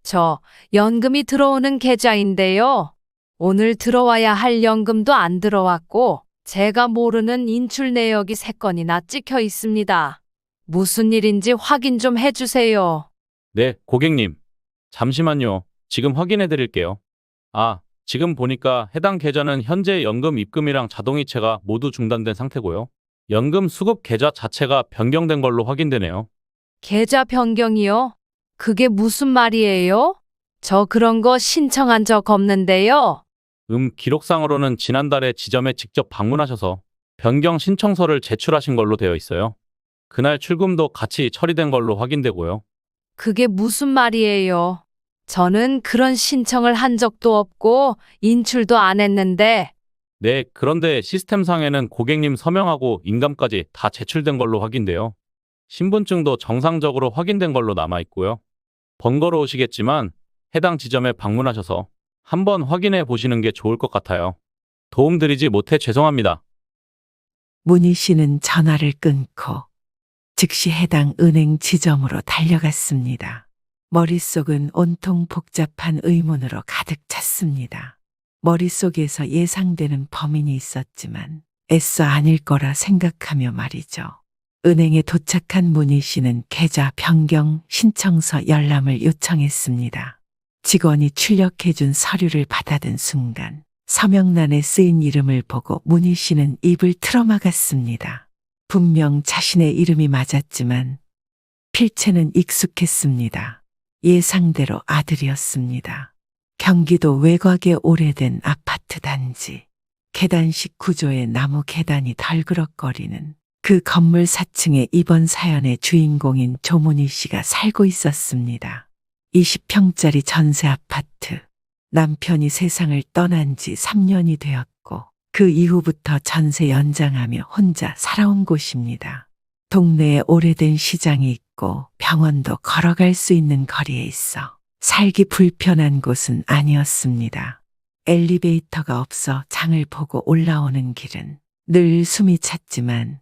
저 연금이 들어오는 계좌인데요. 오늘 들어와야 할 연금도 안 들어왔고 제가 모르는 인출 내역이 3건이나 찍혀 있습니다. 무슨 일인지 확인 좀 해주세요. 네, 고객님. 잠시만요. 지금 확인해 드릴게요. 아, 지금 보니까 해당 계좌는 현재 연금 입금이랑 자동이체가 모두 중단된 상태고요. 연금 수급 계좌 자체가 변경된 걸로 확인되네요. 계좌 변경이요? 그게 무슨 말이에요? 저 그런 거 신청한 적 없는데요. 기록상으로는 지난달에 지점에 직접 방문하셔서 변경 신청서를 제출하신 걸로 되어 있어요. 그날 출금도 같이 처리된 걸로 확인되고요. 그게 무슨 말이에요? 저는 그런 신청을 한 적도 없고 인출도 안 했는데 네, 그런데 시스템상에는 고객님 서명하고 인감까지 다 제출된 걸로 확인돼요. 신분증도 정상적으로 확인된 걸로 남아 있고요. 번거로우시겠지만 해당 지점에 방문하셔서 한번 확인해 보시는 게 좋을 것 같아요. 도움드리지 못해 죄송합니다. 문희 씨는 전화를 끊고 즉시 해당 은행 지점으로 달려갔습니다. 머릿속은 온통 복잡한 의문으로 가득 찼습니다. 머릿속에서 예상되는 범인이 있었지만 애써 아닐 거라 생각하며 말이죠. 은행에 도착한 문희 씨는 계좌 변경 신청서 열람을 요청했습니다. 직원이 출력해준 서류를 받아든 순간 서명란에 쓰인 이름을 보고 문희 씨는 입을 틀어막았습니다. 분명 자신의 이름이 맞았지만 필체는 익숙했습니다. 예상대로 아들이었습니다. 경기도 외곽의 오래된 아파트 단지. 계단식 구조의 나무 계단이 덜그럭거리는 그 건물 4층에 이번 사연의 주인공인 조문희 씨가 살고 있었습니다. 20평짜리 전세 아파트. 남편이 세상을 떠난 지 3년이 되었고 그 이후부터 전세 연장하며 혼자 살아온 곳입니다. 동네에 오래된 시장이 있고 병원도 걸어갈 수 있는 거리에 있어 살기 불편한 곳은 아니었습니다. 엘리베이터가 없어 장을 보고 올라오는 길은 늘 숨이 찼지만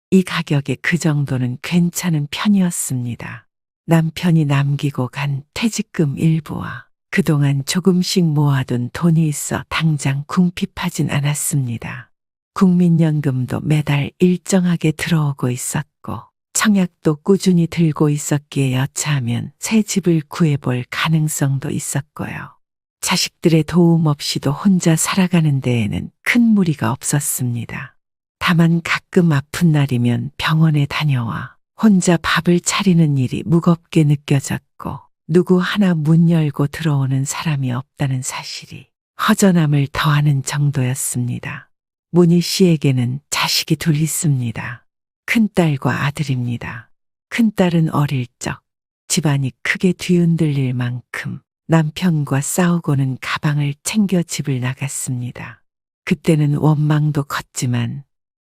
이 가격에 그 정도는 괜찮은 편이었습니다. 남편이 남기고 간 퇴직금 일부와 그동안 조금씩 모아둔 돈이 있어 당장 궁핍하진 않았습니다. 국민연금도 매달 일정하게 들어오고 있었고 청약도 꾸준히 들고 있었기에 여차하면 새 집을 구해볼 가능성도 있었고요. 자식들의 도움 없이도 혼자 살아가는 데에는 큰 무리가 없었습니다. 다만 가끔 아픈 날이면 병원에 다녀와 혼자 밥을 차리는 일이 무겁게 느껴졌고 누구 하나 문 열고 들어오는 사람이 없다는 사실이 허전함을 더하는 정도였습니다. 문희 씨에게는 자식이 둘 있습니다. 큰딸과 아들입니다. 큰딸은 어릴 적 집안이 크게 뒤흔들릴 만큼 남편과 싸우고는 가방을 챙겨 집을 나갔습니다. 그때는 원망도 컸지만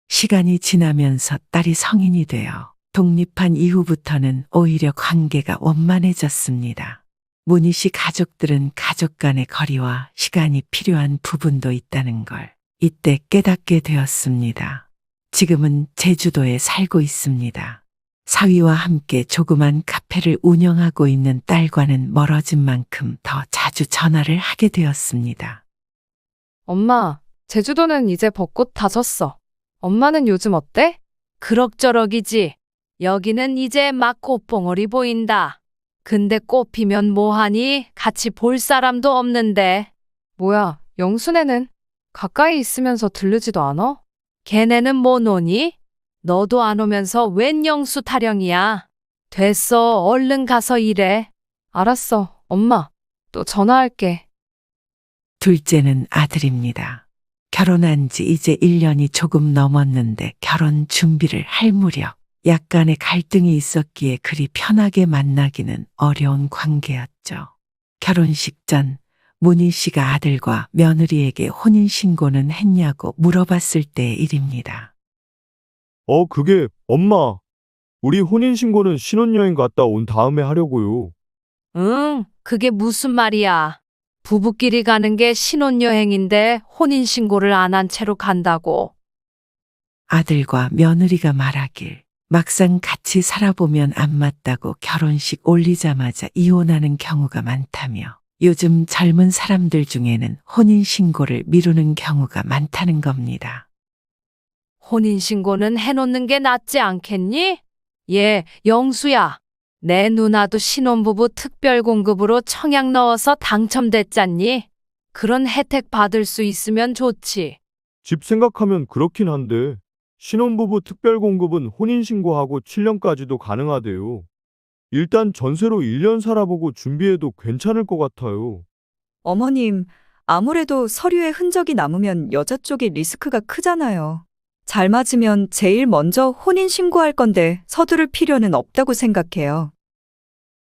시간이 지나면서 딸이 성인이 되어 독립한 이후부터는 오히려 관계가 원만해졌습니다. 문희 씨 가족들은 가족 간의 거리와 시간이 필요한 부분도 있다는 걸 이때 깨닫게 되었습니다. 지금은 제주도에 살고 있습니다. 사위와 함께 조그만 카페를 운영하고 있는 딸과는 멀어진 만큼 더 자주 전화를 하게 되었습니다. 엄마, 제주도는 이제 벚꽃 다 졌어. 엄마는 요즘 어때? 그럭저럭이지. 여기는 이제 막 꽃봉오리 보인다. 근데 꽃 피면 뭐하니? 같이 볼 사람도 없는데. 뭐야, 영순애는? 가까이 있으면서 들르지도 않아? 걔네는 뭐 노니? 너도 안 오면서 웬 영수 타령이야? 됐어, 얼른 가서 일해. 알았어, 엄마. 또 전화할게. 둘째는 아들입니다. 결혼한 지 이제 1년이 조금 넘었는데 결혼 준비를 할 무렵 약간의 갈등이 있었기에 그리 편하게 만나기는 어려운 관계였죠. 결혼식 전 문희 씨가 아들과 며느리에게 혼인신고는 했냐고 물어봤을 때의 일입니다. 그게 엄마. 우리 혼인신고는 신혼여행 갔다 온 다음에 하려고요. 응, 그게 무슨 말이야. 부부끼리 가는 게 신혼여행인데 혼인신고를 안 한 채로 간다고. 아들과 며느리가 말하길 막상 같이 살아보면 안 맞다고 결혼식 올리자마자 이혼하는 경우가 많다며 요즘 젊은 사람들 중에는 혼인신고를 미루는 경우가 많다는 겁니다. 혼인신고는 해놓는 게 낫지 않겠니? 예, 영수야. 내 누나도 신혼부부 특별공급으로 청약 넣어서 당첨됐잖니? 그런 혜택 받을 수 있으면 좋지. 집 생각하면 그렇긴 한데 신혼부부 특별공급은 혼인신고하고 7년까지도 가능하대요. 일단 전세로 1년 살아보고 준비해도 괜찮을 것 같아요. 어머님, 아무래도 서류에 흔적이 남으면 여자 쪽이 리스크가 크잖아요. 잘 맞으면 제일 먼저 혼인 신고할 건데 서두를 필요는 없다고 생각해요.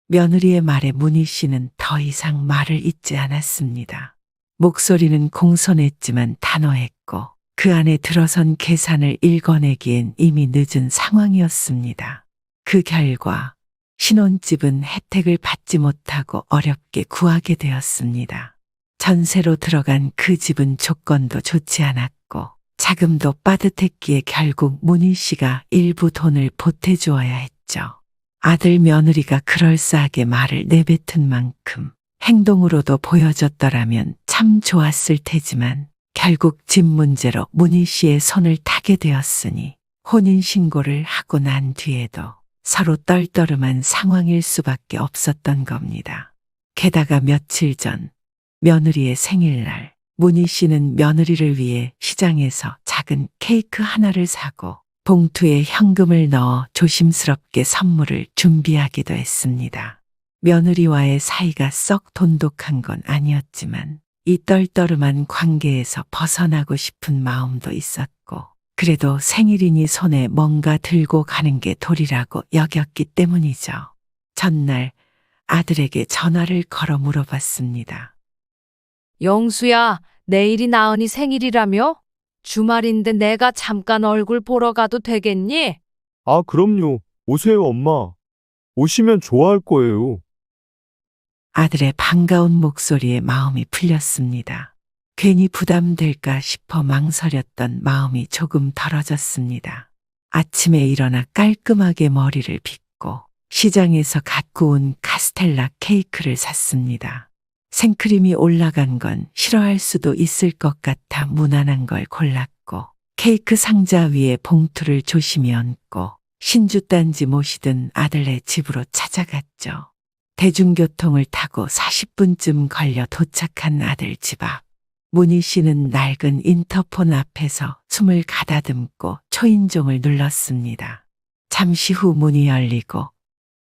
며느리의 말에 문희 씨는 더 이상 말을 잇지 않았습니다. 목소리는 공손했지만 단호했고 그 안에 들어선 계산을 읽어내기엔 이미 늦은 상황이었습니다. 그 결과 신혼집은 혜택을 받지 못하고 어렵게 구하게 되었습니다. 전세로 들어간 그 집은 조건도 좋지 않았고 자금도 빠듯했기에 결국 문희 씨가 일부 돈을 보태주어야 했죠. 아들 며느리가 그럴싸하게 말을 내뱉은 만큼 행동으로도 보여줬더라면 참 좋았을 테지만 결국 집 문제로 문희 씨의 손을 타게 되었으니 혼인신고를 하고 난 뒤에도 서로 떨떠름한 상황일 수밖에 없었던 겁니다. 게다가 며칠 전 며느리의 생일날 문희 씨는 며느리를 위해 시장에서 작은 케이크 하나를 사고 봉투에 현금을 넣어 조심스럽게 선물을 준비하기도 했습니다. 며느리와의 사이가 썩 돈독한 건 아니었지만 이 떨떠름한 관계에서 벗어나고 싶은 마음도 있었고 그래도 생일이니 손에 뭔가 들고 가는 게 도리라고 여겼기 때문이죠. 전날 아들에게 전화를 걸어 물어봤습니다. 영수야, 내일이 나은이 생일이라며? 주말인데 내가 잠깐 얼굴 보러 가도 되겠니? 아, 그럼요. 오세요, 엄마. 오시면 좋아할 거예요. 아들의 반가운 목소리에 마음이 풀렸습니다. 괜히 부담될까 싶어 망설였던 마음이 조금 덜어졌습니다. 아침에 일어나 깔끔하게 머리를 빗고 시장에서 갖고 온 카스텔라 케이크를 샀습니다. 생크림이 올라간 건 싫어할 수도 있을 것 같아 무난한 걸 골랐고 케이크 상자 위에 봉투를 조심히 얹고 신주단지 모시던 아들네 집으로 찾아갔죠. 대중교통을 타고 40분쯤 걸려 도착한 아들 집 앞. 문희 씨는 낡은 인터폰 앞에서 숨을 가다듬고 초인종을 눌렀습니다. 잠시 후 문이 열리고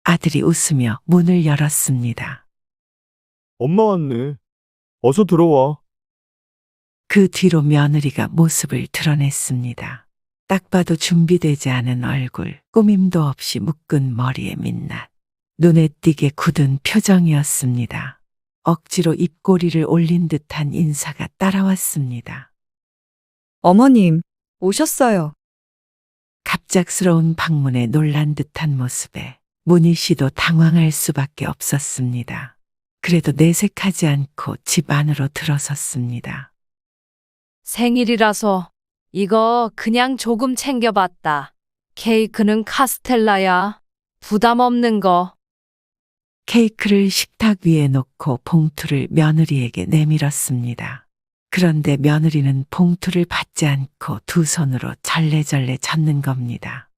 아들이 웃으며 문을 열었습니다. 엄마 왔네. 어서 들어와. 그 뒤로 며느리가 모습을 드러냈습니다. 딱 봐도 준비되지 않은 얼굴, 꾸밈도 없이 묶은 머리에 민낯, 눈에 띄게 굳은 표정이었습니다. 억지로 입꼬리를 올린 듯한 인사가 따라왔습니다. 어머님, 오셨어요. 갑작스러운 방문에 놀란 듯한 모습에 문희 씨도 당황할 수밖에 없었습니다. 그래도 내색하지 않고 집 안으로 들어섰습니다. 생일이라서 이거 그냥 조금 챙겨봤다. 케이크는 카스텔라야. 부담 없는 거. 케이크를 식탁 위에 놓고 봉투를 며느리에게 내밀었습니다. 그런데 며느리는 봉투를 받지 않고 두 손으로 절레절레 젓는 겁니다.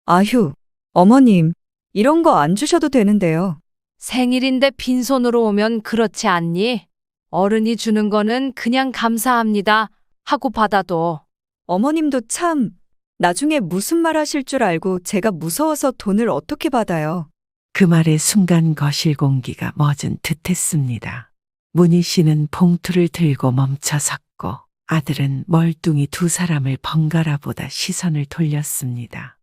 아휴, 어머님, 이런 거 안 주셔도 되는데요. 생일인데 빈손으로 오면 그렇지 않니? 어른이 주는 거는 그냥 감사합니다 하고 받아도. 어머님도 참, 나중에 무슨 말 하실 줄 알고 제가 무서워서 돈을 어떻게 받아요. 그 말에 순간 거실 공기가 멎은 듯했습니다. 문희 씨는 봉투를 들고 멈춰 섰고 아들은 멀뚱히 두 사람을 번갈아 보다 시선을 돌렸습니다.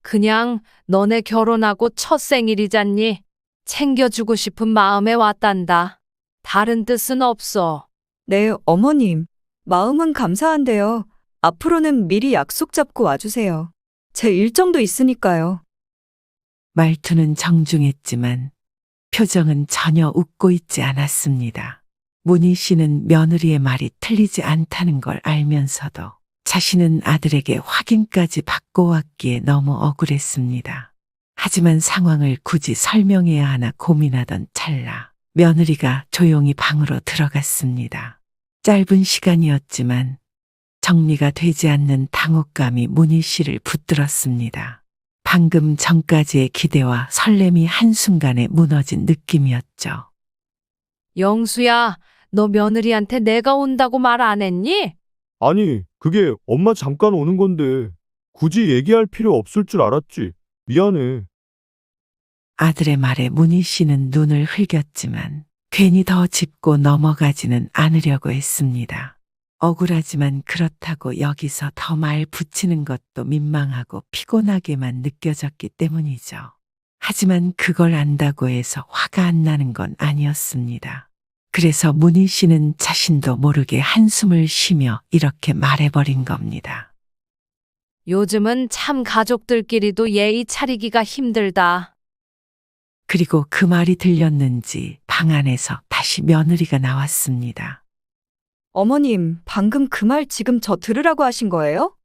그냥 너네 결혼하고 첫 생일이잖니. 챙겨주고 싶은 마음에 왔단다. 다른 뜻은 없어. 네, 어머님. 마음은 감사한데요. 앞으로는 미리 약속 잡고 와주세요. 제 일정도 있으니까요. 말투는 정중했지만 표정은 전혀 웃고 있지 않았습니다. 문희 씨는 며느리의 말이 틀리지 않다는 걸 알면서도 자신은 아들에게 확인까지 받고 왔기에 너무 억울했습니다. 하지만 상황을 굳이 설명해야 하나 고민하던 찰나 며느리가 조용히 방으로 들어갔습니다. 짧은 시간이었지만 정리가 되지 않는 당혹감이 문희 씨를 붙들었습니다. 방금 전까지의 기대와 설렘이 한순간에 무너진 느낌이었죠. 영수야, 너 며느리한테 내가 온다고 말 안 했니? 아니, 그게 엄마 잠깐 오는 건데 굳이 얘기할 필요 없을 줄 알았지. 미안해. 아들의 말에 문희 씨는 눈을 흘겼지만 괜히 더 짚고 넘어가지는 않으려고 했습니다. 억울하지만 그렇다고 여기서 더 말 붙이는 것도 민망하고 피곤하게만 느껴졌기 때문이죠. 하지만 그걸 안다고 해서 화가 안 나는 건 아니었습니다. 그래서 문희 씨는 자신도 모르게 한숨을 쉬며 이렇게 말해버린 겁니다. 요즘은 참 가족들끼리도 예의 차리기가 힘들다. 그리고 그 말이 들렸는지 방 안에서 다시 며느리가 나왔습니다. 어머님, 방금 그 말 지금 저 들으라고 하신 거예요?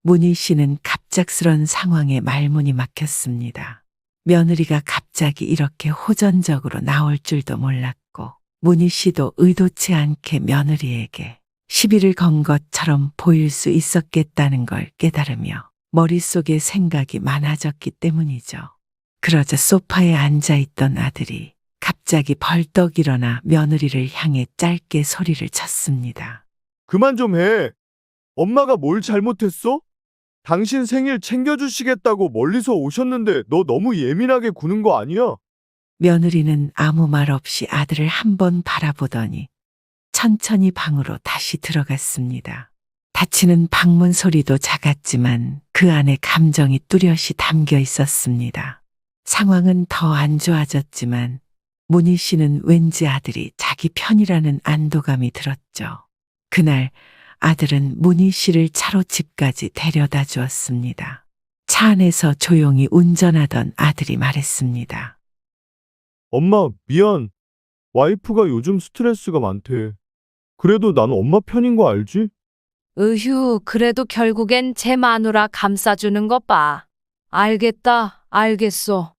문희 씨는 갑작스런 상황에 말문이 막혔습니다. 며느리가 갑자기 이렇게 호전적으로 나올 줄도 몰랐고 문희 씨도 의도치 않게 며느리에게 시비를 건 것처럼 보일 수 있었겠다는 걸 깨달으며 머릿속에 생각이 많아졌기 때문이죠. 그러자 소파에 앉아있던 아들이 갑자기 벌떡 일어나 며느리를 향해 짧게 소리를 쳤습니다. 그만 좀 해. 엄마가 뭘 잘못했어? 당신 생일 챙겨주시겠다고 멀리서 오셨는데 너 너무 예민하게 구는 거 아니야? 며느리는 아무 말 없이 아들을 한번 바라보더니 천천히 방으로 다시 들어갔습니다. 닫히는 방문 소리도 작았지만 그 안에 감정이 뚜렷이 담겨 있었습니다. 상황은 더 안 좋아졌지만 문희 씨는 왠지 아들이 자기 편이라는 안도감이 들었죠. 그날 아들은 문희 씨를 차로 집까지 데려다 주었습니다. 차 안에서 조용히 운전하던 아들이 말했습니다. 엄마, 미안. 와이프가 요즘 스트레스가 많대. 그래도 난 엄마 편인 거 알지? 으휴, 그래도 결국엔 제 마누라 감싸주는 것 봐. 알겠다, 알겠소.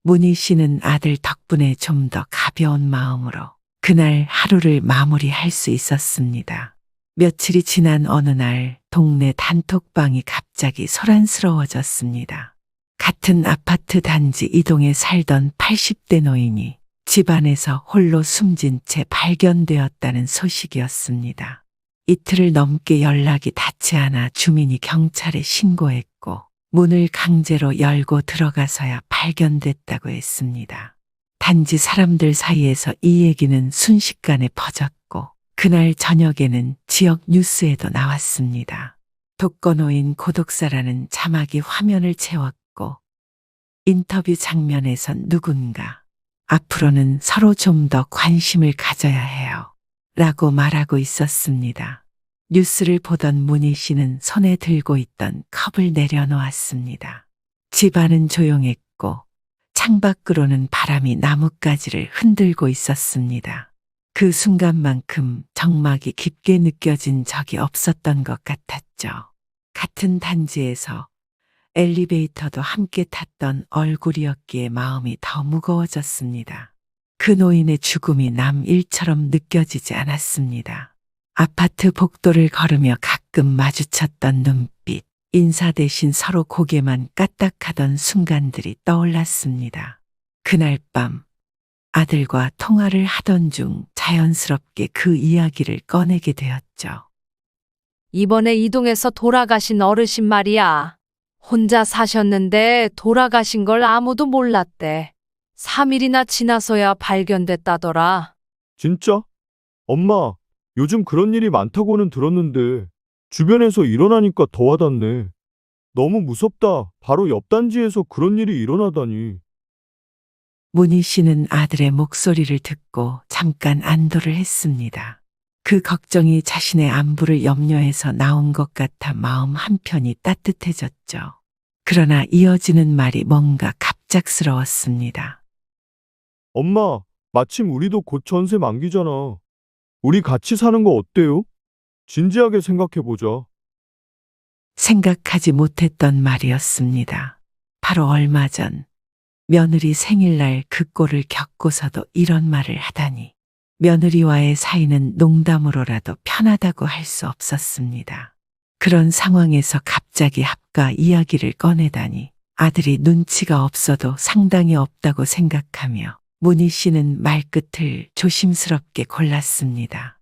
문희 씨는 아들 덕분에 좀 더 가벼운 마음으로 그날 하루를 마무리할 수 있었습니다. 며칠이 지난 어느 날 동네 단톡방이 갑자기 소란스러워졌습니다. 같은 아파트 단지 이동에 살던 80대 노인이 집안에서 홀로 숨진 채 발견되었다는 소식이었습니다. 이틀을 넘게 연락이 닿지 않아 주민이 경찰에 신고했고 문을 강제로 열고 들어가서야 발견됐다고 했습니다. 단지 사람들 사이에서 이 얘기는 순식간에 퍼졌고 그날 저녁에는 지역 뉴스에도 나왔습니다. 독거노인 고독사라는 자막이 화면을 채웠고 인터뷰 장면에선 누군가 앞으로는 서로 좀 더 관심을 가져야 해요 라고 말하고 있었습니다. 뉴스를 보던 문희 씨는 손에 들고 있던 컵을 내려놓았습니다. 집안은 조용했고 창밖으로는 바람이 나뭇가지를 흔들고 있었습니다. 그 순간만큼 정막이 깊게 느껴진 적이 없었던 것 같았죠. 같은 단지에서 엘리베이터도 함께 탔던 얼굴이었기에 마음이 더 무거워졌습니다. 그 노인의 죽음이 남 일처럼 느껴지지 않았습니다. 아파트 복도를 걸으며 가끔 마주쳤던 눈빛, 인사 대신 서로 고개만 까딱하던 순간들이 떠올랐습니다. 그날 밤 아들과 통화를 하던 중 자연스럽게 그 이야기를 꺼내게 되었죠. 이번에 이동해서 돌아가신 어르신 말이야. 혼자 사셨는데 돌아가신 걸 아무도 몰랐대. 3일이나 지나서야 발견됐다더라. 진짜? 엄마, 요즘 그런 일이 많다고는 들었는데 주변에서 일어나니까 더 와닿네. 너무 무섭다. 바로 옆 단지에서 그런 일이 일어나다니. 문희 씨는 아들의 목소리를 듣고 잠깐 안도를 했습니다. 그 걱정이 자신의 안부를 염려해서 나온 것 같아 마음 한편이 따뜻해졌죠. 그러나 이어지는 말이 뭔가 갑작스러웠습니다. 엄마, 마침 우리도 곧 전세 만기잖아. 우리 같이 사는 거 어때요? 진지하게 생각해보자. 생각하지 못했던 말이었습니다. 바로 얼마 전 며느리 생일날 그 꼴을 겪고서도 이런 말을 하다니 며느리와의 사이는 농담으로라도 편하다고 할 수 없었습니다. 그런 상황에서 갑자기 합가 이야기를 꺼내다니 아들이 눈치가 없어도 상당히 없다고 생각하며 문희 씨는 말끝을 조심스럽게 골랐습니다.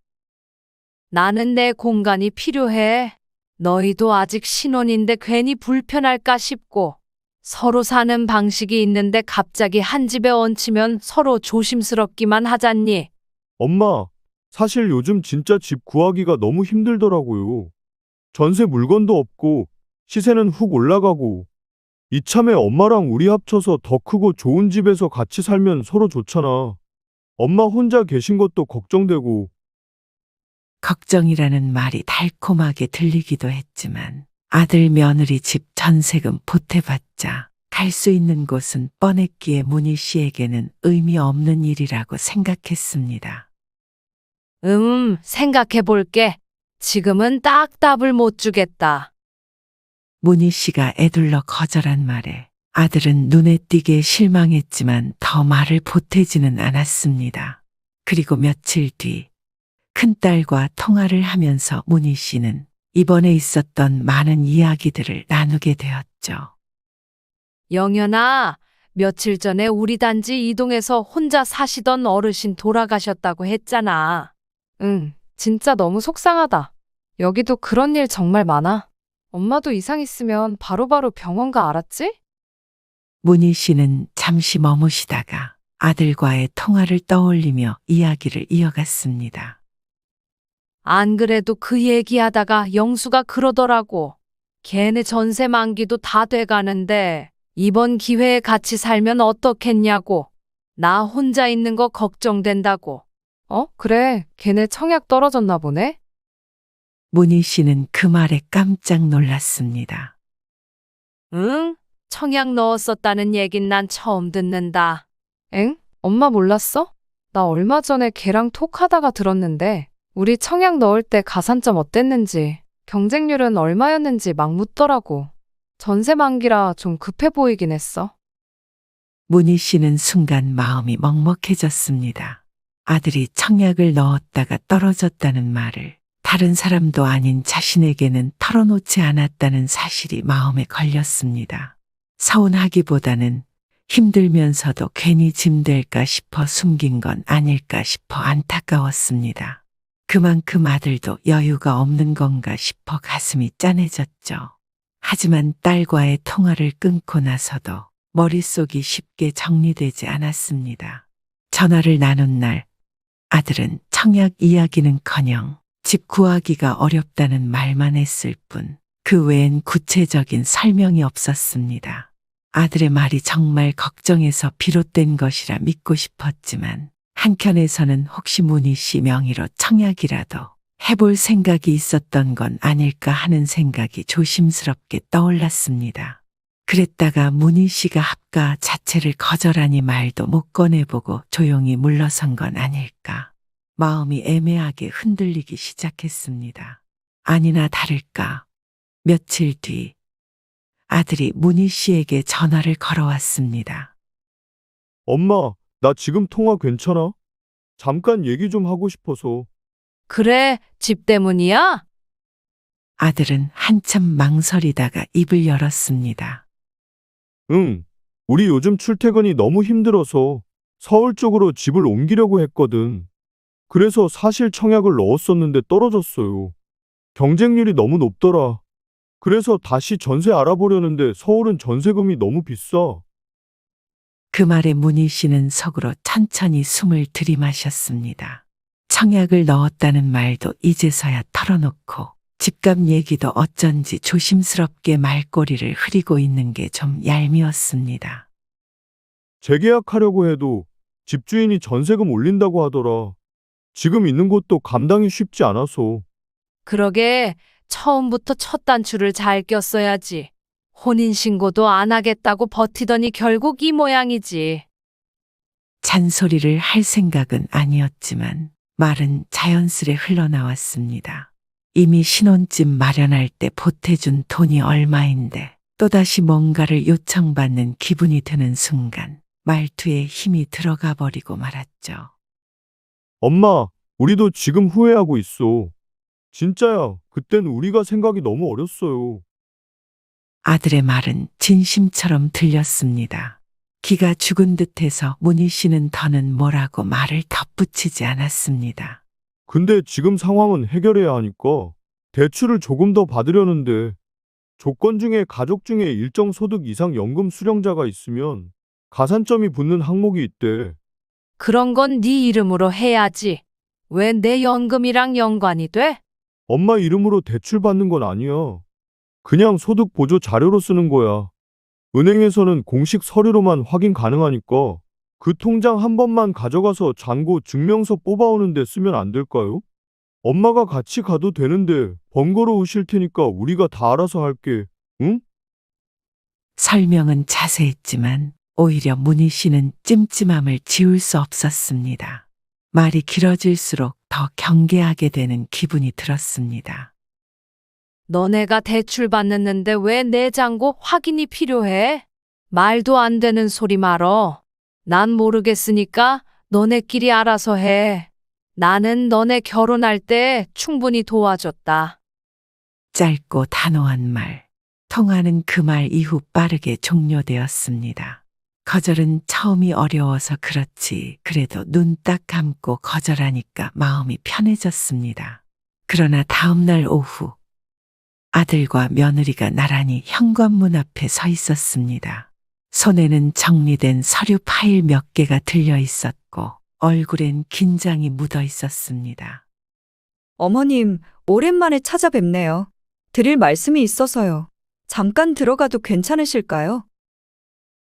나는 내 공간이 필요해. 너희도 아직 신혼인데 괜히 불편할까 싶고 서로 사는 방식이 있는데 갑자기 한 집에 얹히면 서로 조심스럽기만 하잖니. 엄마, 사실 요즘 진짜 집 구하기가 너무 힘들더라고요. 전세 물건도 없고 시세는 훅 올라가고 이참에 엄마랑 우리 합쳐서 더 크고 좋은 집에서 같이 살면 서로 좋잖아. 엄마 혼자 계신 것도 걱정되고. 걱정이라는 말이 달콤하게 들리기도 했지만 아들 며느리 집 전세금 보태봤자 갈 수 있는 곳은 뻔했기에 문희 씨에게는 의미 없는 일이라고 생각했습니다. 생각해 볼게. 지금은 딱 답을 못 주겠다. 문희 씨가 애둘러 거절한 말에 아들은 눈에 띄게 실망했지만 더 말을 보태지는 않았습니다. 그리고 며칠 뒤 큰딸과 통화를 하면서 문희 씨는 이번에 있었던 많은 이야기들을 나누게 되었죠. 영현아, 며칠 전에 우리 단지 이동해서 혼자 사시던 어르신 돌아가셨다고 했잖아. 응, 진짜 너무 속상하다. 여기도 그런 일 정말 많아. 엄마도 이상 있으면 바로바로 병원 가, 알았지? 문희 씨는 잠시 머무시다가 아들과의 통화를 떠올리며 이야기를 이어갔습니다. 안 그래도 그 얘기하다가 영수가 그러더라고. 걔네 전세 만기도 다 돼가는데 이번 기회에 같이 살면 어떻겠냐고. 나 혼자 있는 거 걱정된다고. 그래. 걔네 청약 떨어졌나 보네. 문희 씨는 그 말에 깜짝 놀랐습니다. 응? 청약 넣었었다는 얘긴 난 처음 듣는다. 엥? 엄마 몰랐어? 나 얼마 전에 걔랑 톡하다가 들었는데 우리 청약 넣을 때 가산점 어땠는지, 경쟁률은 얼마였는지 막 묻더라고. 전세 만기라 좀 급해 보이긴 했어. 문희 씨는 순간 마음이 먹먹해졌습니다. 아들이 청약을 넣었다가 떨어졌다는 말을 다른 사람도 아닌 자신에게는 털어놓지 않았다는 사실이 마음에 걸렸습니다. 서운하기보다는 힘들면서도 괜히 짐될까 싶어 숨긴 건 아닐까 싶어 안타까웠습니다. 그만큼 아들도 여유가 없는 건가 싶어 가슴이 짠해졌죠. 하지만 딸과의 통화를 끊고 나서도 머릿속이 쉽게 정리되지 않았습니다. 전화를 나눈 날 아들은 청약 이야기는커녕 집 구하기가 어렵다는 말만 했을 뿐 그 외엔 구체적인 설명이 없었습니다. 아들의 말이 정말 걱정해서 비롯된 것이라 믿고 싶었지만 한켠에서는 혹시 문희 씨 명의로 청약이라도 해볼 생각이 있었던 건 아닐까 하는 생각이 조심스럽게 떠올랐습니다. 그랬다가 문희 씨가 합가 자체를 거절하니 말도 못 꺼내보고 조용히 물러선 건 아닐까. 마음이 애매하게 흔들리기 시작했습니다. 아니나 다를까. 며칠 뒤 아들이 문희 씨에게 전화를 걸어왔습니다. 엄마, 나 지금 통화 괜찮아? 잠깐 얘기 좀 하고 싶어서. 그래, 집 때문이야? 아들은 한참 망설이다가 입을 열었습니다. 응, 우리 요즘 출퇴근이 너무 힘들어서 서울 쪽으로 집을 옮기려고 했거든. 그래서 사실 청약을 넣었었는데 떨어졌어요. 경쟁률이 너무 높더라. 그래서 다시 전세 알아보려는데 서울은 전세금이 너무 비싸. 그 말에 문희 씨는 속으로 천천히 숨을 들이마셨습니다. 청약을 넣었다는 말도 이제서야 털어놓고 집값 얘기도 어쩐지 조심스럽게 말꼬리를 흐리고 있는 게 좀 얄미웠습니다. 재계약하려고 해도 집주인이 전세금 올린다고 하더라. 지금 있는 곳도 감당이 쉽지 않아서. 그러게, 처음부터 첫 단추를 잘 꼈어야지. 혼인신고도 안 하겠다고 버티더니 결국 이 모양이지. 잔소리를 할 생각은 아니었지만 말은 자연스레 흘러나왔습니다. 이미 신혼집 마련할 때 보태준 돈이 얼마인데 또다시 뭔가를 요청받는 기분이 드는 순간 말투에 힘이 들어가 버리고 말았죠. 엄마, 우리도 지금 후회하고 있어. 진짜야, 그땐 우리가 생각이 너무 어렸어요. 아들의 말은 진심처럼 들렸습니다. 기가 죽은 듯해서 문희 씨는 더는 뭐라고 말을 덧붙이지 않았습니다. 근데 지금 상황은 해결해야 하니까 대출을 조금 더 받으려는데 조건 중에 가족 중에 일정 소득 이상 연금 수령자가 있으면 가산점이 붙는 항목이 있대. 그런 건 네 이름으로 해야지. 왜 내 연금이랑 연관이 돼? 엄마 이름으로 대출 받는 건 아니야. 그냥 소득 보조 자료로 쓰는 거야. 은행에서는 공식 서류로만 확인 가능하니까 그 통장 한 번만 가져가서 잔고 증명서 뽑아오는데 쓰면 안 될까요? 엄마가 같이 가도 되는데 번거로우실 테니까 우리가 다 알아서 할게. 응? 설명은 자세했지만 오히려 문희 씨는 찜찜함을 지울 수 없었습니다. 말이 길어질수록 더 경계하게 되는 기분이 들었습니다. 너네가 대출 받는데 왜 내 잔고 확인이 필요해? 말도 안 되는 소리 말어. 난 모르겠으니까 너네끼리 알아서 해. 나는 너네 결혼할 때 충분히 도와줬다. 짧고 단호한 말. 통화는 그 말 이후 빠르게 종료되었습니다. 거절은 처음이 어려워서 그렇지 그래도 눈 딱 감고 거절하니까 마음이 편해졌습니다. 그러나 다음 날 오후 아들과 며느리가 나란히 현관문 앞에 서 있었습니다. 손에는 정리된 서류 파일 몇 개가 들려 있었고 얼굴엔 긴장이 묻어 있었습니다. 어머님, 오랜만에 찾아뵙네요. 드릴 말씀이 있어서요. 잠깐 들어가도 괜찮으실까요?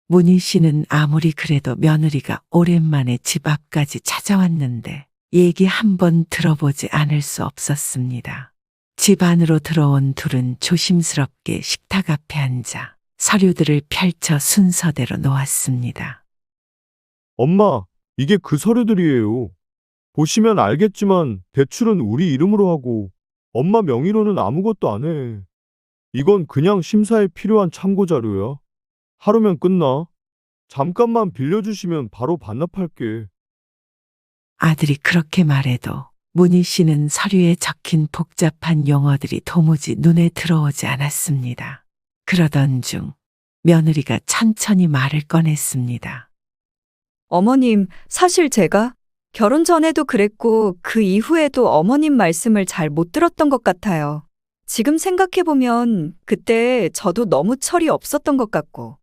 문희 씨는 아무리 그래도 며느리가 오랜만에 집 앞까지 찾아왔는데 얘기 한 번 들어보지 않을 수 없었습니다. 집 안으로 들어온 둘은 조심스럽게 식탁 앞에 앉아 서류들을 펼쳐 순서대로 놓았습니다. 엄마, 이게 그 서류들이에요. 보시면 알겠지만 대출은 우리 이름으로 하고 엄마 명의로는 아무것도 안 해. 이건 그냥 심사에 필요한 참고 자료야. 하루면 끝나. 잠깐만 빌려주시면 바로 반납할게. 아들이 그렇게 말해도 문희 씨는 서류에 적힌 복잡한 용어들이 도무지 눈에 들어오지 않았습니다. 그러던 중 며느리가 천천히 말을 꺼냈습니다. 어머님, 사실 제가 결혼 전에도 그랬고 그 이후에도 어머님 말씀을 잘 못 들었던 것 같아요. 지금 생각해보면 그때 저도 너무 철이 없었던 것 같고.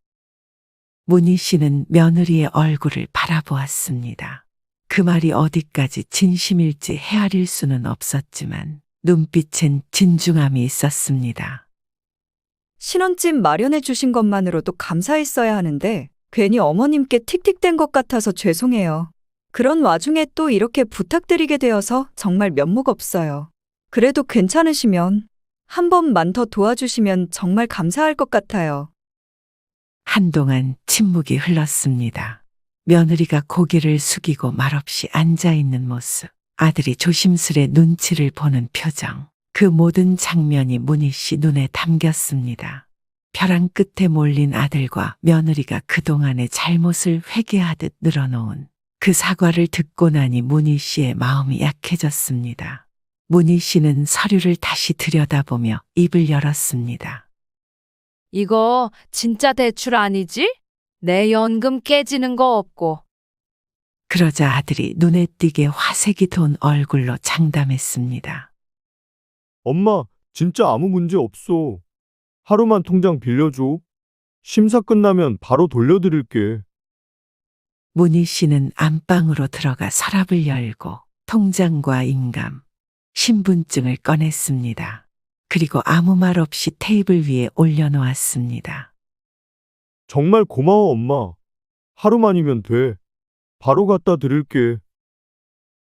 문희 씨는 며느리의 얼굴을 바라보았습니다. 그 말이 어디까지 진심일지 헤아릴 수는 없었지만 눈빛엔 진중함이 있었습니다. 신혼집 마련해 주신 것만으로도 감사했어야 하는데 괜히 어머님께 틱틱댄 것 같아서 죄송해요. 그런 와중에 또 이렇게 부탁드리게 되어서 정말 면목 없어요. 그래도 괜찮으시면 한 번만 더 도와주시면 정말 감사할 것 같아요. 한동안 침묵이 흘렀습니다. 며느리가 고개를 숙이고 말없이 앉아있는 모습, 아들이 조심스레 눈치를 보는 표정, 그 모든 장면이 문희 씨 눈에 담겼습니다. 벼랑 끝에 몰린 아들과 며느리가 그동안의 잘못을 회개하듯 늘어놓은 그 사과를 듣고 나니 문희 씨의 마음이 약해졌습니다. 문희 씨는 서류를 다시 들여다보며 입을 열었습니다. 이거 진짜 대출 아니지? 내 연금 깨지는 거 없고. 그러자 아들이 눈에 띄게 화색이 돈 얼굴로 장담했습니다. 엄마, 진짜 아무 문제 없어. 하루만 통장 빌려줘. 심사 끝나면 바로 돌려드릴게. 문희 씨는 안방으로 들어가 서랍을 열고 통장과 인감, 신분증을 꺼냈습니다. 그리고 아무 말 없이 테이블 위에 올려놓았습니다. 정말 고마워, 엄마. 하루만이면 돼. 바로 갖다 드릴게.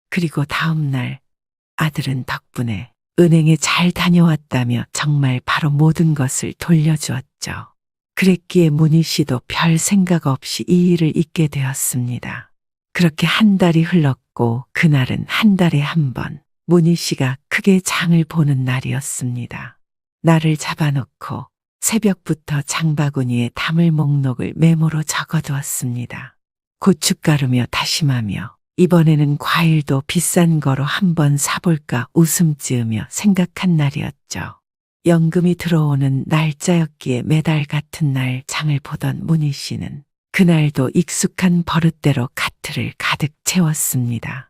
그리고 다음 날 아들은 덕분에 은행에 잘 다녀왔다며 정말 바로 모든 것을 돌려주었죠. 그랬기에 문희 씨도 별 생각 없이 이 일을 잊게 되었습니다. 그렇게 한 달이 흘렀고 그날은 한 달에 한 번 문희 씨가 그 크게 장을 보는 날이었습니다. 날을 잡아놓고 새벽부터 장바구니에 담을 목록을 메모로 적어두었습니다. 고춧가루며 다시마며 이번에는 과일도 비싼 거로 한번 사볼까 웃음 지으며 생각한 날이었죠. 연금이 들어오는 날짜였기에 매달 같은 날 장을 보던 문희 씨는 그날도 익숙한 버릇대로 카트를 가득 채웠습니다.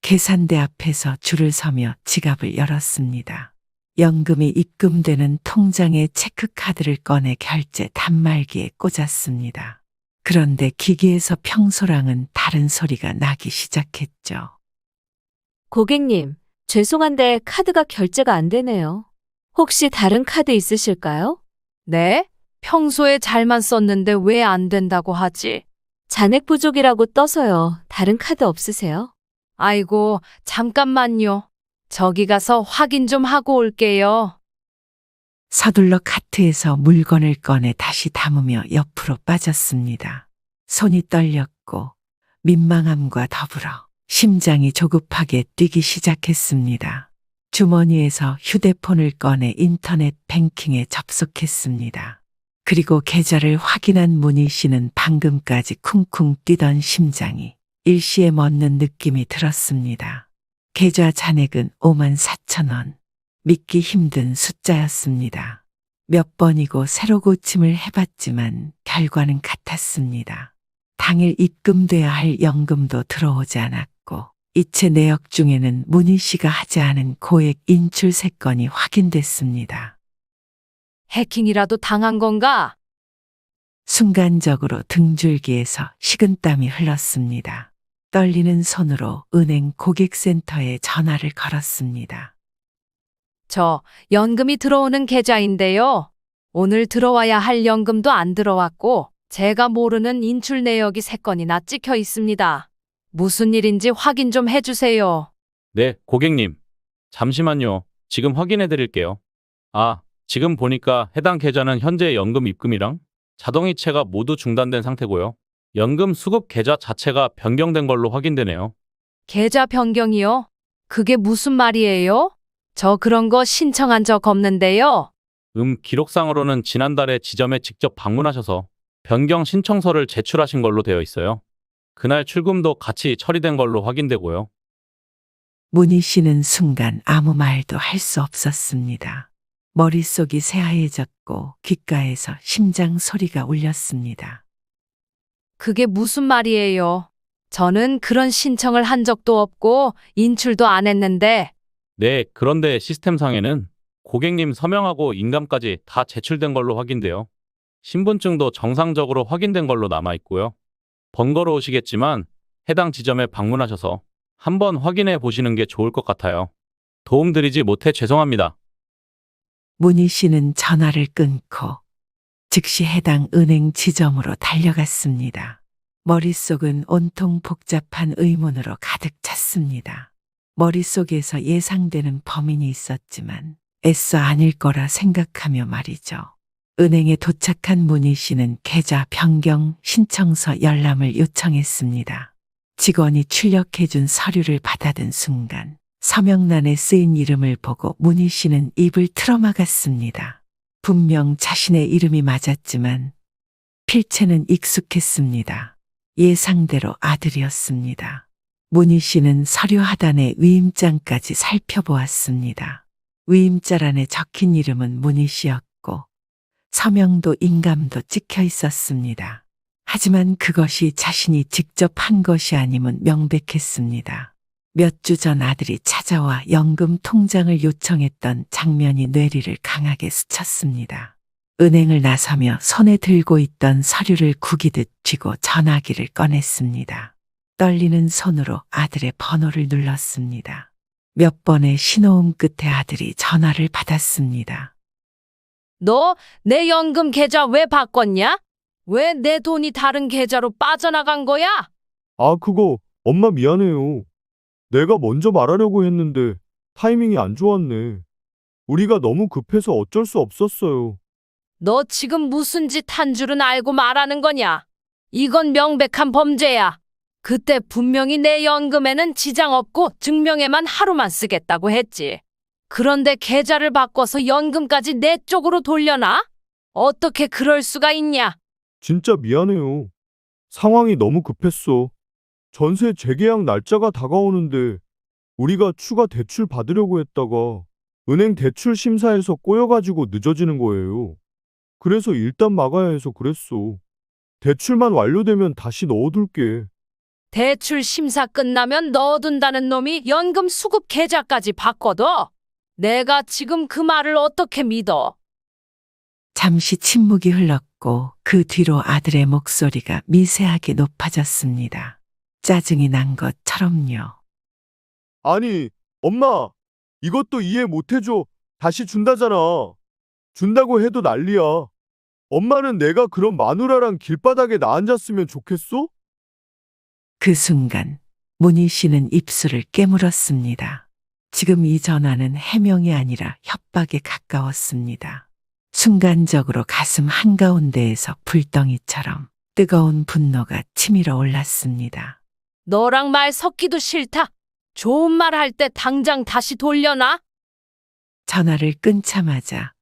계산대 앞에서 줄을 서며 지갑을 열었습니다. 연금이 입금되는 통장에 체크카드를 꺼내 결제 단말기에 꽂았습니다. 그런데 기기에서 평소랑은 다른 소리가 나기 시작했죠. 고객님, 죄송한데 카드가 결제가 안 되네요. 혹시 다른 카드 있으실까요? 네? 평소에 잘만 썼는데 왜 안 된다고 하지? 잔액 부족이라고 떠서요. 다른 카드 없으세요? 아이고, 잠깐만요. 저기 가서 확인 좀 하고 올게요. 서둘러 카트에서 물건을 꺼내 다시 담으며 옆으로 빠졌습니다. 손이 떨렸고 민망함과 더불어 심장이 조급하게 뛰기 시작했습니다. 주머니에서 휴대폰을 꺼내 인터넷 뱅킹에 접속했습니다. 그리고 계좌를 확인한 문희 씨는 방금까지 쿵쿵 뛰던 심장이 일시에 멎는 느낌이 들었습니다. 계좌 잔액은 54,000원. 믿기 힘든 숫자였습니다. 몇 번이고 새로 고침을 해봤지만 결과는 같았습니다. 당일 입금돼야 할 연금도 들어오지 않았고 이체 내역 중에는 문희 씨가 하지 않은 고액 인출 세건이 확인됐습니다. 해킹이라도 당한 건가? 순간적으로 등줄기에서 식은땀이 흘렀습니다. 떨리는 손으로 은행 고객센터에 전화를 걸었습니다. 저 연금이 들어오는 계좌인데요. 오늘 들어와야 할 연금도 안 들어왔고 제가 모르는 인출 내역이 3건이나 찍혀 있습니다. 무슨 일인지 확인 좀 해주세요. 네, 고객님. 잠시만요. 지금 확인해 드릴게요. 아, 지금 보니까 해당 계좌는 현재 연금 입금이랑 자동이체가 모두 중단된 상태고요. 연금 수급 계좌 자체가 변경된 걸로 확인되네요. 계좌 변경이요? 그게 무슨 말이에요? 저 그런 거 신청한 적 없는데요. 기록상으로는 지난달에 지점에 직접 방문하셔서 변경 신청서를 제출하신 걸로 되어 있어요. 그날 출금도 같이 처리된 걸로 확인되고요. 문희 씨는 순간 아무 말도 할 수 없었습니다. 머릿속이 새하얘졌고 귓가에서 심장 소리가 울렸습니다. 그게 무슨 말이에요? 저는 그런 신청을 한 적도 없고 인출도 안 했는데 네, 그런데 시스템상에는 고객님 서명하고 인감까지 다 제출된 걸로 확인돼요. 신분증도 정상적으로 확인된 걸로 남아있고요. 번거로우시겠지만 해당 지점에 방문하셔서 한번 확인해 보시는 게 좋을 것 같아요. 도움드리지 못해 죄송합니다. 문희 씨는 전화를 끊고 즉시 해당 은행 지점으로 달려갔습니다. 머릿속은 온통 복잡한 의문으로 가득 찼습니다. 머릿속에서 예상되는 범인이 있었지만 애써 아닐 거라 생각하며 말이죠. 은행에 도착한 문희 씨는 계좌 변경 신청서 열람을 요청했습니다. 직원이 출력해준 서류를 받아든 순간 서명란에 쓰인 이름을 보고 문희 씨는 입을 틀어막았습니다. 분명 자신의 이름이 맞았지만 필체는 익숙했습니다. 예상대로 아들이었습니다. 문희 씨는 서류 하단의 위임장까지 살펴보았습니다. 위임자란에 적힌 이름은 문희 씨였고 서명도 인감도 찍혀 있었습니다. 하지만 그것이 자신이 직접 한 것이 아님은 명백했습니다. 몇 주 전 아들이 찾아와 연금 통장을 요청했던 장면이 뇌리를 강하게 스쳤습니다. 은행을 나서며 손에 들고 있던 서류를 구기듯 쥐고 전화기를 꺼냈습니다. 떨리는 손으로 아들의 번호를 눌렀습니다. 몇 번의 신호음 끝에 아들이 전화를 받았습니다. 너 내 연금 계좌 왜 바꿨냐? 왜 내 돈이 다른 계좌로 빠져나간 거야? 아, 그거 엄마 미안해요. 내가 먼저 말하려고 했는데 타이밍이 안 좋았네. 우리가 너무 급해서 어쩔 수 없었어요. 너 지금 무슨 짓 한 줄은 알고 말하는 거냐? 이건 명백한 범죄야. 그때 분명히 내 연금에는 지장 없고 증명에만 하루만 쓰겠다고 했지. 그런데 계좌를 바꿔서 연금까지 내 쪽으로 돌려놔? 어떻게 그럴 수가 있냐? 진짜 미안해요. 상황이 너무 급했어. 전세 재계약 날짜가 다가오는데 우리가 추가 대출 받으려고 했다가 은행 대출 심사에서 꼬여가지고 늦어지는 거예요. 그래서 일단 막아야 해서 그랬어. 대출만 완료되면 다시 넣어둘게. 대출 심사 끝나면 넣어둔다는 놈이 연금 수급 계좌까지 바꿔둬? 내가 지금 그 말을 어떻게 믿어? 잠시 침묵이 흘렀고 그 뒤로 아들의 목소리가 미세하게 높아졌습니다. 짜증이 난 것처럼요. 아니, 엄마, 이것도 이해 못 해줘. 다시 준다잖아. 준다고 해도 난리야. 엄마는 내가 그런 마누라랑 길바닥에 나앉았으면 좋겠어? 그 순간 문희 씨는 입술을 깨물었습니다. 지금 이 전화는 해명이 아니라 협박에 가까웠습니다. 순간적으로 가슴 한가운데에서 불덩이처럼 뜨거운 분노가 치밀어 올랐습니다. 너랑 말 섞기도 싫다. 좋은 말 할 때 당장 다시 돌려놔. 전화를 끊자마자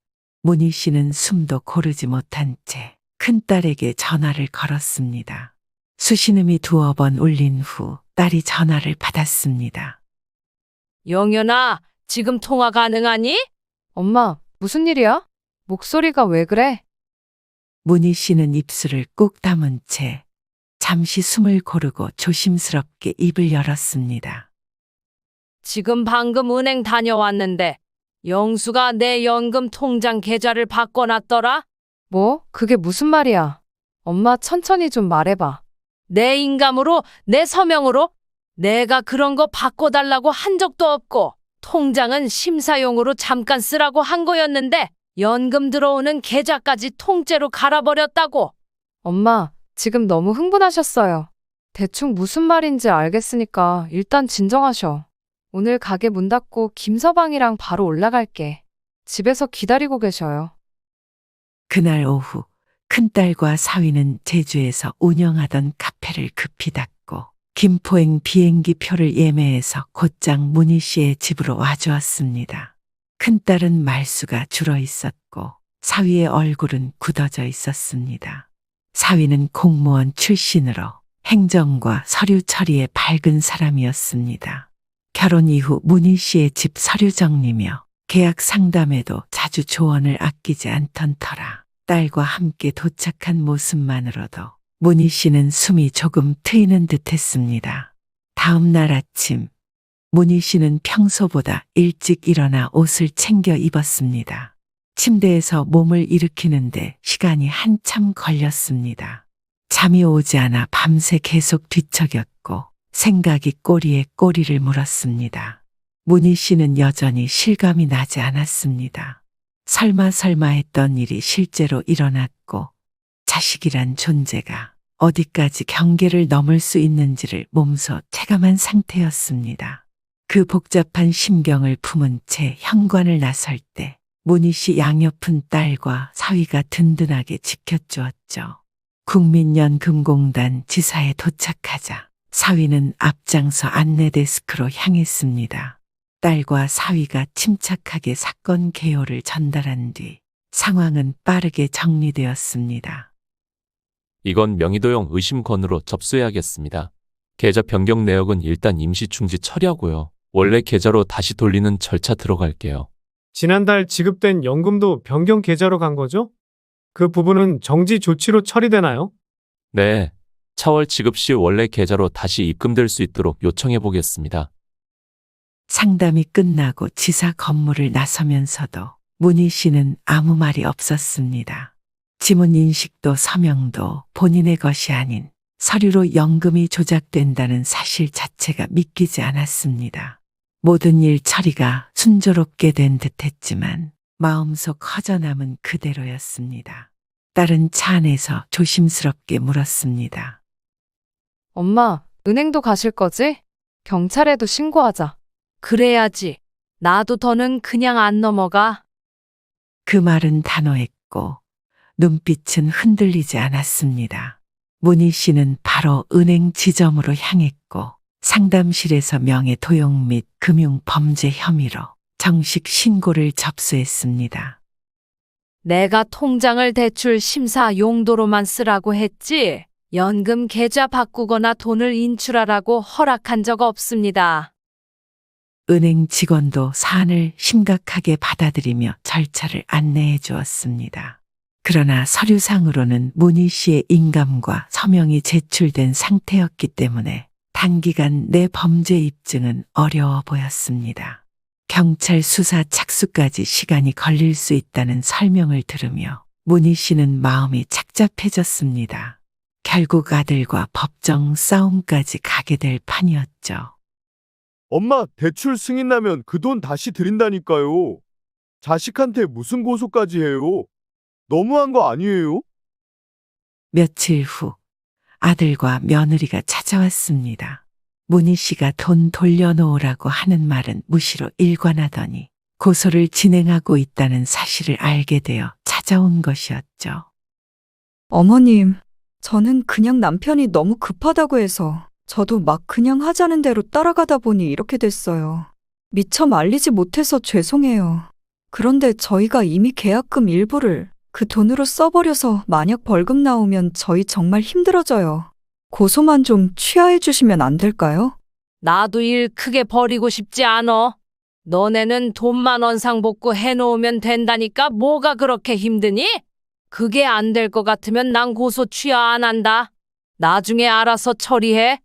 문희 씨는 숨도 고르지 못한 채 큰딸에게 전화를 걸었습니다. 수신음이 두어 번 울린 후 딸이 전화를 받았습니다. 영연아, 지금 통화 가능하니? 엄마, 무슨 일이야? 목소리가 왜 그래? 문희 씨는 입술을 꾹 다문 채 잠시 숨을 고르고 조심스럽게 입을 열었습니다. 지금 방금 은행 다녀왔는데 영수가 내 연금 통장 계좌를 바꿔놨더라? 뭐? 그게 무슨 말이야? 엄마 천천히 좀 말해봐. 내 인감으로, 내 서명으로? 내가 그런 거 바꿔달라고 한 적도 없고 통장은 심사용으로 잠깐 쓰라고 한 거였는데 연금 들어오는 계좌까지 통째로 갈아버렸다고. 엄마, 지금 너무 흥분하셨어요. 대충 무슨 말인지 알겠으니까 일단 진정하셔. 오늘 가게 문 닫고 김서방이랑 바로 올라갈게. 집에서 기다리고 계셔요. 그날 오후 큰딸과 사위는 제주에서 운영하던 카페를 급히 닫고 김포행 비행기 표를 예매해서 곧장 문희 씨의 집으로 와주었습니다. 큰딸은 말수가 줄어 있었고 사위의 얼굴은 굳어져 있었습니다. 사위는 공무원 출신으로 행정과 서류 처리에 밝은 사람이었습니다. 결혼 이후 문희 씨의 집 서류 정리며 계약 상담에도 자주 조언을 아끼지 않던 터라 딸과 함께 도착한 모습만으로도 문희 씨는 숨이 조금 트이는 듯했습니다. 다음 날 아침 문희 씨는 평소보다 일찍 일어나 옷을 챙겨 입었습니다. 침대에서 몸을 일으키는데 시간이 한참 걸렸습니다. 잠이 오지 않아 밤새 계속 뒤척였고 생각이 꼬리에 꼬리를 물었습니다. 문희 씨는 여전히 실감이 나지 않았습니다. 설마 했던 일이 실제로 일어났고 자식이란 존재가 어디까지 경계를 넘을 수 있는지를 몸소 체감한 상태였습니다. 그 복잡한 심경을 품은 채 현관을 나설 때 문희 씨 양옆은 딸과 사위가 든든하게 지켜주었죠. 국민연금공단 지사에 도착하자 사위는 앞장서 안내 데스크로 향했습니다. 딸과 사위가 침착하게 사건 개요를 전달한 뒤 상황은 빠르게 정리되었습니다. 이건 명의도용 의심건으로 접수해야겠습니다. 계좌 변경 내역은 일단 임시 중지 처리하고요. 원래 계좌로 다시 돌리는 절차 들어갈게요. 지난달 지급된 연금도 변경 계좌로 간 거죠? 그 부분은 정지 조치로 처리되나요? 네. 차월 지급 시 원래 계좌로 다시 입금될 수 있도록 요청해 보겠습니다. 상담이 끝나고 지사 건물을 나서면서도 문희 씨는 아무 말이 없었습니다. 지문 인식도 서명도 본인의 것이 아닌 서류로 연금이 조작된다는 사실 자체가 믿기지 않았습니다. 모든 일 처리가 순조롭게 된 듯했지만 마음속 허전함은 그대로였습니다. 딸은 차 안에서 조심스럽게 물었습니다. 엄마, 은행도 가실 거지? 경찰에도 신고하자. 그래야지. 나도 더는 그냥 안 넘어가. 그 말은 단호했고 눈빛은 흔들리지 않았습니다. 문희 씨는 바로 은행 지점으로 향했고 상담실에서 명예 도용 및 금융 범죄 혐의로 정식 신고를 접수했습니다. 내가 통장을 대출 심사 용도로만 쓰라고 했지 연금 계좌 바꾸거나 돈을 인출하라고 허락한 적 없습니다. 은행 직원도 사안을 심각하게 받아들이며 절차를 안내해 주었습니다. 그러나 서류상으로는 문희 씨의 인감과 서명이 제출된 상태였기 때문에 단기간 내 범죄 입증은 어려워 보였습니다. 경찰 수사 착수까지 시간이 걸릴 수 있다는 설명을 들으며 문희 씨는 마음이 착잡해졌습니다. 결국 아들과 법정 싸움까지 가게 될 판이었죠. 엄마, 대출 승인 나면 그 돈 다시 드린다니까요. 자식한테 무슨 고소까지 해요? 너무한 거 아니에요? 며칠 후 아들과 며느리가 찾아왔습니다. 문희 씨가 돈 돌려놓으라고 하는 말은 무시로 일관하더니 고소를 진행하고 있다는 사실을 알게 되어 찾아온 것이었죠. 어머님, 저는 그냥 남편이 너무 급하다고 해서 저도 막 그냥 하자는 대로 따라가다 보니 이렇게 됐어요. 미처 말리지 못해서 죄송해요. 그런데 저희가 이미 계약금 일부를 그 돈으로 써버려서 만약 벌금 나오면 저희 정말 힘들어져요. 고소만 좀 취하해 주시면 안 될까요? 나도 일 크게 벌이고 싶지 않어. 너네는 돈만 원상복구 해놓으면 된다니까 뭐가 그렇게 힘드니? 그게 안 될 것 같으면 난 고소 취하 안 한다. 나중에 알아서 처리해.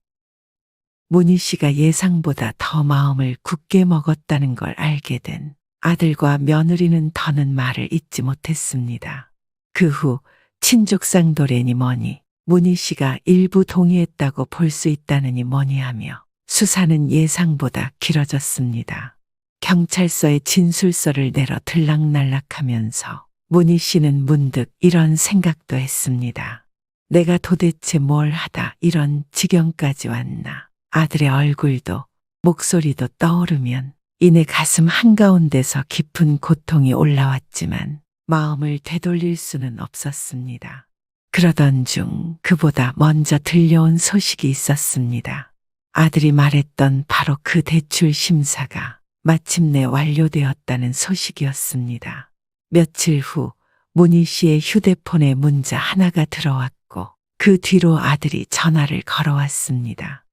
문희 씨가 예상보다 더 마음을 굳게 먹었다는 걸 알게 된 아들과 며느리는 더는 말을 잇지 못했습니다. 그 후 친족상도래니 뭐니 문희 씨가 일부 동의했다고 볼 수 있다느니 뭐니 하며 수사는 예상보다 길어졌습니다. 경찰서에 진술서를 내러 들락날락하면서 문희 씨는 문득 이런 생각도 했습니다. 내가 도대체 뭘 하다 이런 지경까지 왔나. 아들의 얼굴도 목소리도 떠오르면 이내 가슴 한가운데서 깊은 고통이 올라왔지만 마음을 되돌릴 수는 없었습니다. 그러던 중 그보다 먼저 들려온 소식이 있었습니다. 아들이 말했던 바로 그 대출 심사가 마침내 완료되었다는 소식이었습니다. 며칠 후 문희 씨의 휴대폰에 문자 하나가 들어왔고 그 뒤로 아들이 전화를 걸어왔습니다.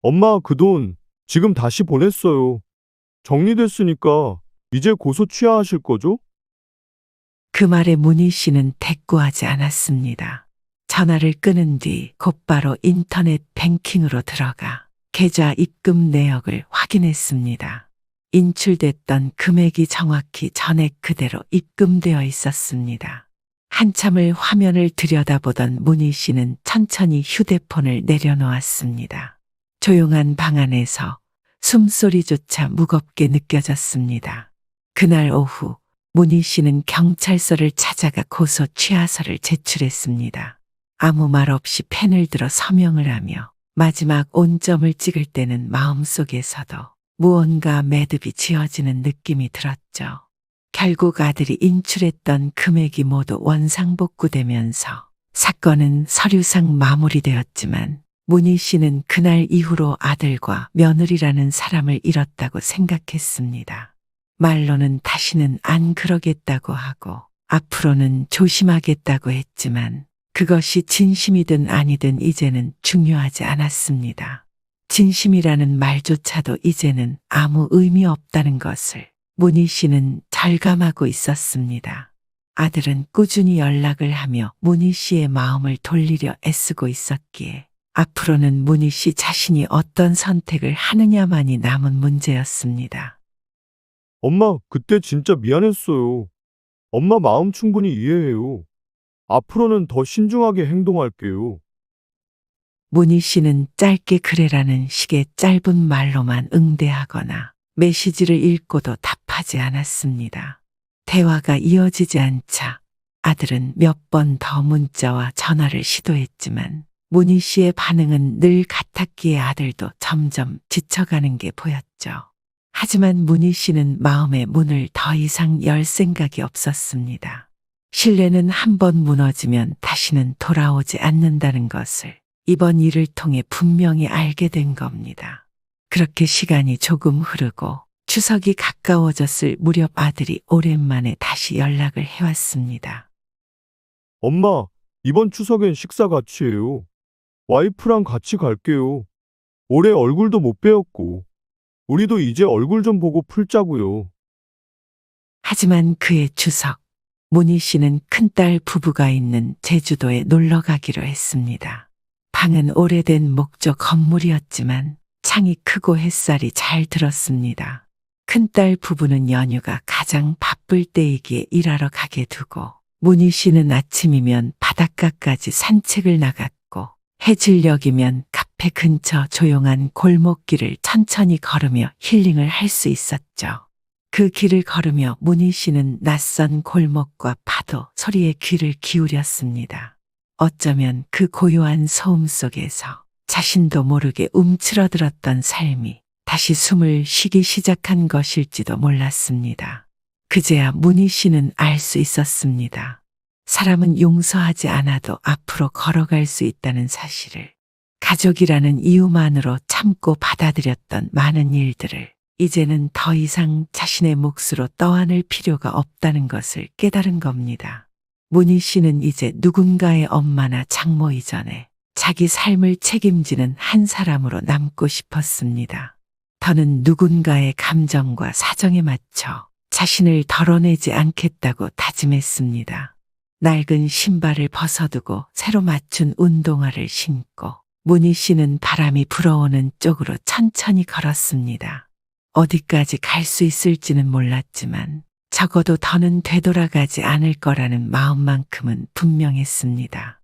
엄마, 그 돈 지금 다시 보냈어요. 정리됐으니까 이제 고소 취하하실 거죠? 그 말에 문희 씨는 대꾸하지 않았습니다. 전화를 끊은 뒤 곧바로 인터넷 뱅킹으로 들어가 계좌 입금 내역을 확인했습니다. 인출됐던 금액이 정확히 전액 그대로 입금되어 있었습니다. 한참을 화면을 들여다보던 문희 씨는 천천히 휴대폰을 내려놓았습니다. 조용한 방 안에서 숨소리조차 무겁게 느껴졌습니다. 그날 오후 문희 씨는 경찰서를 찾아가 고소 취하서를 제출했습니다. 아무 말 없이 펜을 들어 서명을 하며 마지막 온점을 찍을 때는 마음속에서도 무언가 매듭이 지어지는 느낌이 들었죠. 결국 아들이 인출했던 금액이 모두 원상복구되면서 사건은 서류상 마무리되었지만 문희 씨는 그날 이후로 아들과 며느리라는 사람을 잃었다고 생각했습니다. 말로는 다시는 안 그러겠다고 하고 앞으로는 조심하겠다고 했지만 그것이 진심이든 아니든 이제는 중요하지 않았습니다. 진심이라는 말조차도 이제는 아무 의미 없다는 것을 문희 씨는 절감하고 있었습니다. 아들은 꾸준히 연락을 하며 문희 씨의 마음을 돌리려 애쓰고 있었기에 앞으로는 문희 씨 자신이 어떤 선택을 하느냐만이 남은 문제였습니다. 엄마, 그때 진짜 미안했어요. 엄마 마음 충분히 이해해요. 앞으로는 더 신중하게 행동할게요. 문희 씨는 짧게 그래라는 식의 짧은 말로만 응대하거나 메시지를 읽고도 답하지 않았습니다. 대화가 이어지지 않자 아들은 몇 번 더 문자와 전화를 시도했지만 문희 씨의 반응은 늘 같았기에 아들도 점점 지쳐가는 게 보였죠. 하지만 문희 씨는 마음의 문을 더 이상 열 생각이 없었습니다. 신뢰는 한번 무너지면 다시는 돌아오지 않는다는 것을 이번 일을 통해 분명히 알게 된 겁니다. 그렇게 시간이 조금 흐르고 추석이 가까워졌을 무렵 아들이 오랜만에 다시 연락을 해왔습니다. 엄마, 이번 추석엔 식사 같이 해요. 와이프랑 같이 갈게요. 올해 얼굴도 못 배웠고, 우리도 이제 얼굴 좀 보고 풀자고요. 하지만 그해 추석, 문희 씨는 큰딸 부부가 있는 제주도에 놀러 가기로 했습니다. 방은 오래된 목조 건물이었지만 창이 크고 햇살이 잘 들었습니다. 큰딸 부부는 연휴가 가장 바쁠 때이기에 일하러 가게 두고 문희 씨는 아침이면 바닷가까지 산책을 나갔고 해질녘이면 카페 근처 조용한 골목길을 천천히 걸으며 힐링을 할 수 있었죠. 그 길을 걸으며 문희 씨는 낯선 골목과 파도 소리에 귀를 기울였습니다. 어쩌면 그 고요한 소음 속에서 자신도 모르게 움츠러들었던 삶이 다시 숨을 쉬기 시작한 것일지도 몰랐습니다. 그제야 문희 씨는 알 수 있었습니다. 사람은 용서하지 않아도 앞으로 걸어갈 수 있다는 사실을, 가족이라는 이유만으로 참고 받아들였던 많은 일들을 이제는 더 이상 자신의 몫으로 떠안을 필요가 없다는 것을 깨달은 겁니다. 문희 씨는 이제 누군가의 엄마나 장모 이전에 자기 삶을 책임지는 한 사람으로 남고 싶었습니다. 더는 누군가의 감정과 사정에 맞춰 자신을 덜어내지 않겠다고 다짐했습니다. 낡은 신발을 벗어두고 새로 맞춘 운동화를 신고 문희 씨는 바람이 불어오는 쪽으로 천천히 걸었습니다. 어디까지 갈 수 있을지는 몰랐지만 적어도 더는 되돌아가지 않을 거라는 마음만큼은 분명했습니다.